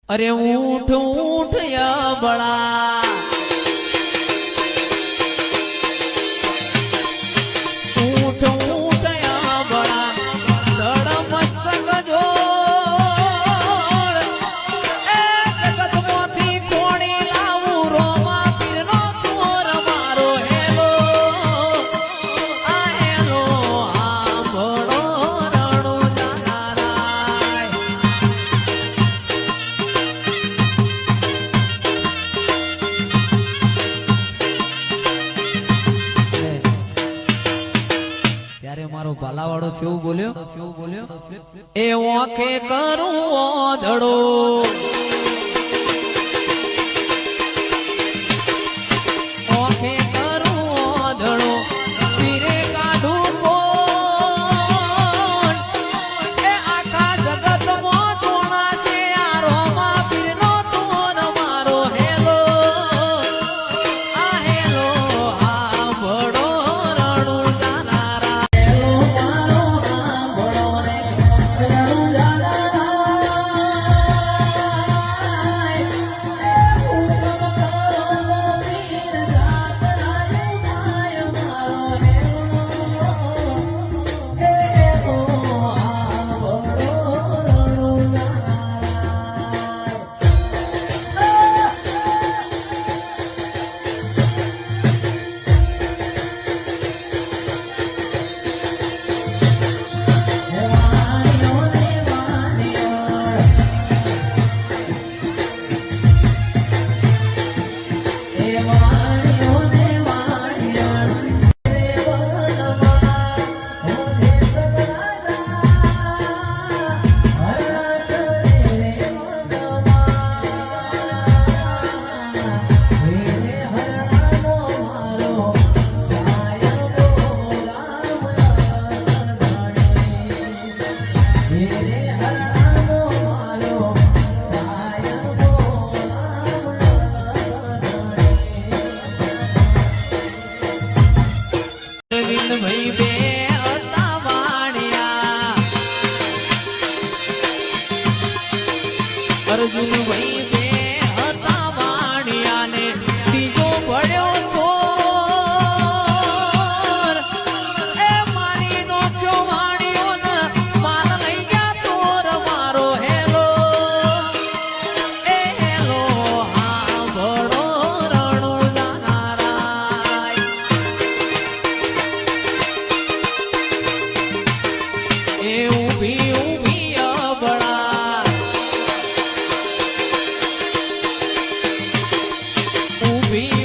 अरे ऊठ ऊठ या बड़ा ऊठ ऊठ या बड़ा लड़ मस्त गजोड़ ए जगत मोती कोणी लावू रोमा पीरनो चोर मारो हेलो आ हेलो आ बड़ो रणो जानाराय ત્યારે મારો ભાલાવાળો કેવું બોલ્યો એ ઓખે કરું ઓધડો ઓખે કરું ઓધડો પીરે કાઢું કોણ એ આખા જગતમાં જોણાશે આ રોમા પીરનો ચોર મારો હેલો આ હેલો આ બડો રણું જાનારા ભાઈ બે હતા વાણિયા અર્જુન ભાઈ બે હતા વાણિયા ને બીજો ભળ્યો ચોર એ મારી નો કયો વાણિયો ને માર લઈ ગયા ચોર મારો હેલો એ હેલો હા ભળો રણું જાનારાય એ ઊભી ઊભી અબળા ઊભી